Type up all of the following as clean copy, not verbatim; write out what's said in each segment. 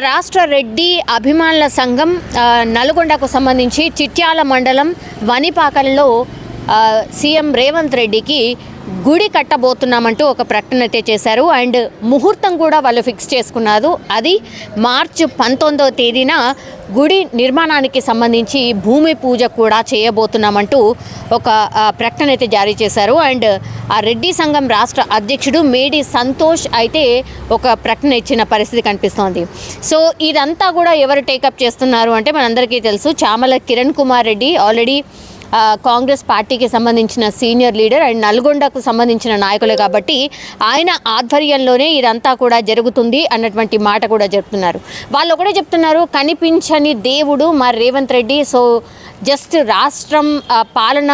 రాష్ట్ర రెడ్డి అభిమానుల సంఘం నల్గొండకు సంబంధించి చిట్యాల మండలం వనిపాకల్లో సీఎం రేవంత్ రెడ్డికి గుడి కట్టబోతున్నామంటూ ఒక ప్రకటన అయితే చేశారు. అండ్ ముహూర్తం కూడా వాళ్ళు ఫిక్స్ చేసుకున్నారు. అది మార్చి 19వ తేదీన గుడి నిర్మాణానికి సంబంధించి భూమి పూజ కూడా చేయబోతున్నామంటూ ఒక ప్రకటన అయితే జారీ చేశారు. అండ్ ఆ రెడ్డి సంఘం రాష్ట్ర అధ్యక్షుడు మేడి సంతోష్ అయితే ఒక ప్రకటన ఇచ్చిన పరిస్థితి కనిపిస్తోంది. సో ఇదంతా కూడా ఎవరు టేకప్ చేస్తున్నారు అంటే మనందరికీ తెలుసు, చామల కిరణ్ కుమార్ రెడ్డి ఆల్రెడీ కాంగ్రెస్ పార్టీకి సంబంధించిన సీనియర్ లీడర్ అండ్ నల్గొండకు సంబంధించిన నాయకులే కాబట్టి ఆయన ఆధ్వర్యంలోనే ఇదంతా కూడా జరుగుతుంది అన్నటువంటి మాట కూడా చెప్తున్నారు. వాళ్ళు ఒకటే చెప్తున్నారు, కనిపించని దేవుడు మా రేవంత్ రెడ్డి. సో జస్ట్ రాష్ట్రం పాలన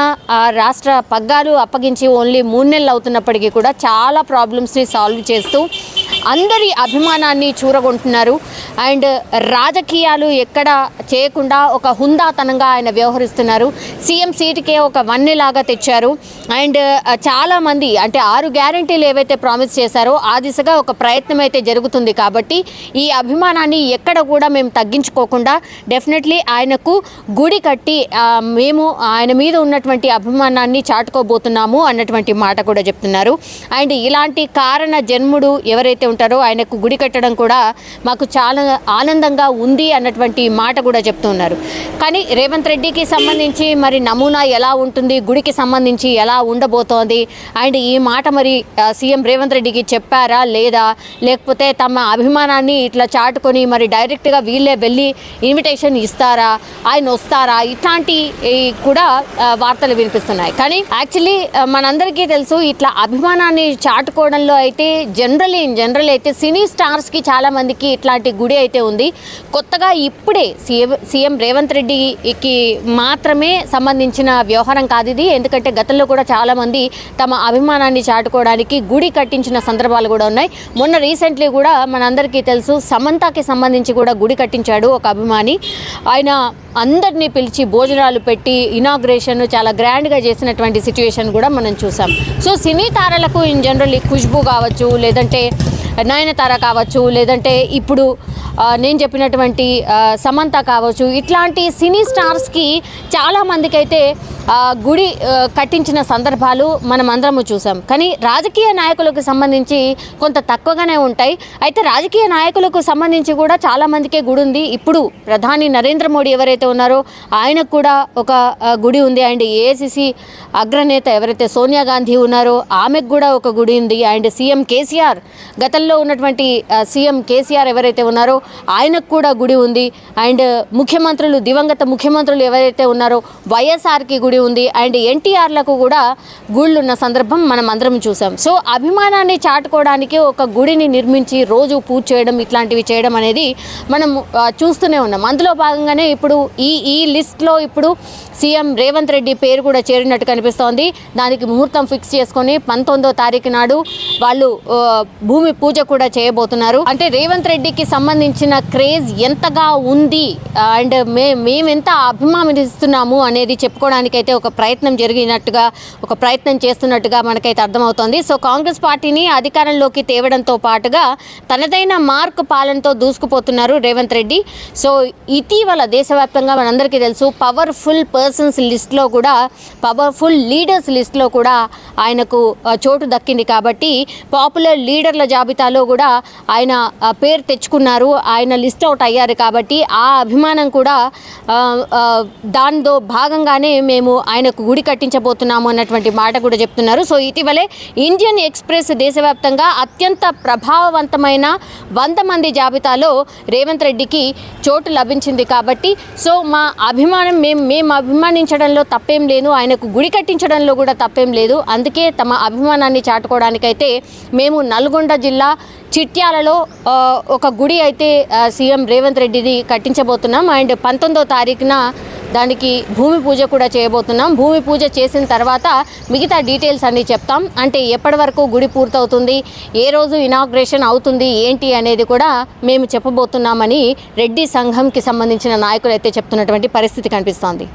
రాష్ట్ర పగ్గాలు అప్పగించి ఓన్లీ 3 నెలలు అవుతున్నప్పటికీ కూడా చాలా ప్రాబ్లమ్స్ని సాల్వ్ చేస్తూ అందరి అభిమానాన్ని చూరగొంటున్నారు. అండ్ రాజకీయాలు ఎక్కడ చేయకుండా ఒక హుందాతనంగా ఆయన వ్యవహరిస్తున్నారు. సీఎం సీటుకే ఒక వన్నెలాగా తెచ్చారు. అండ్ చాలామంది అంటే 6 గ్యారంటీలు ఏవైతే ప్రామిస్ చేశారో ఆ దిశగా ఒక ప్రయత్నం అయితే జరుగుతుంది. కాబట్టి ఈ అభిమానాన్ని ఎక్కడ కూడా మేము తగ్గించుకోకుండా డెఫినెట్లీ ఆయనకు గుడి కట్టి మేము ఆయన మీద ఉన్నటువంటి అభిమానాన్ని చాటుకోబోతున్నాము అన్నటువంటి మాట కూడా చెప్తున్నారు. అండ్ ఇలాంటి కారణ జన్ముడు ఎవరైతే ఉంటారో ఆయనకు గుడి కట్టడం కూడా మాకు చాలా ఆనందంగా ఉంది అన్నటువంటి మాట కూడా చెప్తున్నారు. కానీ రేవంత్ రెడ్డికి సంబంధించి మరి నమూనా ఎలా ఉంటుంది, గుడికి సంబంధించి ఎలా ఉండబోతోంది, అండ్ ఈ మాట మరి సీఎం రేవంత్ రెడ్డికి చెప్పారా లేదా, లేకపోతే తమ అభిమానాన్ని ఇట్లా చాటుకొని మరి డైరెక్ట్గా వీళ్ళే వెళ్ళి ఇన్విటేషన్ ఇస్తారా, ఆయన వస్తారా, ఇట్లాంటి కూడా వార్తలు వినిపిస్తున్నాయి. కానీ యాక్చువల్లీ మనందరికీ తెలుసు, ఇట్లా అభిమానాన్ని చాటుకోవడంలో అయితే జనరల్ అయితే సినీ స్టార్స్కి చాలామందికి ఇట్లాంటి గుడి అయితే ఉంది. కొత్తగా ఇప్పుడే సీఎం రేవంత్ రెడ్డికి మాత్రమే సంబంధించిన వ్యవహారం కాదు ఇది. ఎందుకంటే గతంలో కూడా చాలామంది తమ అభిమానాన్ని చాటుకోవడానికి గుడి కట్టించిన సందర్భాలు కూడా ఉన్నాయి. మొన్న రీసెంట్లీ కూడా మనందరికీ తెలుసు, సమంతకి సంబంధించి కూడా గుడి కట్టించాడు ఒక అభిమాని. ఆయన అందరినీ పిలిచి భోజనాలు పెట్టి ఇనాగ్రేషన్ చాలా గ్రాండ్గా చేసినటువంటి సిచ్యువేషన్ కూడా మనం చూసాం. సో సినీ తారలకు ఇన్ జనరల్ ఖుష్బూ కావచ్చు, లేదంటే నయనతార కావచ్చు, లేదంటే ఇప్పుడు నేను చెప్పినటువంటి సమంత కావచ్చు, ఇట్లాంటి సినీ స్టార్స్కి చాలామందికి అయితే గుడి కట్టించిన సందర్భాలు మనం అందరము చూసాం. కానీ రాజకీయ నాయకులకు సంబంధించి కొంత తక్కువగానే ఉంటాయి. అయితే రాజకీయ నాయకులకు సంబంధించి కూడా చాలామందికే గుడి ఉంది. ఇప్పుడు ప్రధాని నరేంద్ర మోడీ ఎవరైతే ఉన్నారో ఆయనకు కూడా ఒక గుడి ఉంది. అండ్ ఏఐసిసి అగ్రనేత ఎవరైతే సోనియా గాంధీ ఉన్నారో ఆమెకు కూడా ఒక గుడి ఉంది. అండ్ సీఎం కేసీఆర్, గతంలో ఉన్నటువంటి సీఎం కేసీఆర్ ఎవరైతే ఉన్నారో ఆయనకు కూడా గుడి ఉంది. అండ్ ముఖ్యమంత్రులు, దివంగత ముఖ్యమంత్రులు ఎవరైతే ఉన్నారో వైఎస్ఆర్కి గుడి ఉంది. అండ్ ఎన్టీఆర్లకు కూడా గుళ్ళు ఉన్న సందర్భం మనం అందరం చూసాం. సో అభిమానాన్ని చాటుకోవడానికి ఒక గుడిని నిర్మించి రోజు పూజ చేయడం, ఇట్లాంటివి చేయడం అనేది మనం చూస్తూనే ఉన్నాం. అందులో భాగంగానే ఇప్పుడు ఈ లిస్ట్లో ఇప్పుడు సీఎం రేవంత్ రెడ్డి పేరు కూడా చేరినట్టు కనిపిస్తోంది. దానికి ముహూర్తం ఫిక్స్ చేసుకొని 19వ తారీఖు నాడు వాళ్ళు భూమి పూజ కూడా చేయబోతున్నారు. అంటే రేవంత్ రెడ్డికి సంబంధించిన క్రేజ్ ఎంతగా ఉంది అండ్ మేమెంత అభిమానిస్తున్నాము అనేది చెప్పుకోవడానికైతే ఒక ప్రయత్నం జరిగినట్టుగా, ఒక ప్రయత్నం చేస్తున్నట్టుగా మనకైతే అర్థమవుతోంది. సో కాంగ్రెస్ పార్టీని అధికారంలోకి తేవడంతో పాటుగా తనదైన మార్క్ పాలనతో దూసుకుపోతున్నారు రేవంత్ రెడ్డి. సో ఇటీవల దేశవ్యాప్తంగా మనందరికీ తెలుసు, పవర్ఫుల్ పర్సన్స్ లిస్ట్లో కూడా, పవర్ఫుల్ లీడర్స్ లిస్ట్లో కూడా ఆయనకు చోటు దక్కింది. కాబట్టి పాపులర్ లీడర్ల జాబితాలో కూడా ఆయన పేరు తెచ్చుకున్నారు, ఆయన లిస్ట్ అవుట్ అయ్యారు. కాబట్టి ఆ అభిమానం కూడా దానిలో భాగంగానే మేము ఆయనకు గుడి కట్టించబోతున్నాము అన్నటువంటి మాట కూడా చెప్తున్నారు. సో ఇటీవలే ఇండియన్ ఎక్స్ప్రెస్ దేశవ్యాప్తంగా అత్యంత ప్రభావవంతమైన 100 మంది జాబితాలో రేవంత్ రెడ్డికి చోటు లభించింది. కాబట్టి సో మా అభిమానం మేము అభిమానించడంలో తప్పేం లేదు, ఆయనకు గుడి కట్టించడంలో కూడా తప్పేం లేదు. అందుకే తమ అభిమానాన్ని చాటుకోవడానికైతే మేము నల్గొండ జిల్లా చిట్యాలలో ఒక గుడి అయితే సీఎం రేవంత్ రెడ్డిది కట్టించబోతున్నాం. అండ్ 19వ తారీఖున దానికి భూమి పూజ కూడా చేయబోతున్నాం. భూమి పూజ చేసిన తర్వాత మిగతా డీటెయిల్స్ అన్నీ చెప్తాం. అంటే ఎప్పటి వరకు గుడి పూర్తవుతుంది, ఏ రోజు ఇనాగ్రేషన్ అవుతుంది ఏంటి అనేది కూడా మేము చెప్పబోతున్నామని రెడ్డి సంఘంకి సంబంధించిన నాయకులు అయితే చెప్తున్నటువంటి పరిస్థితి కనిపిస్తోంది.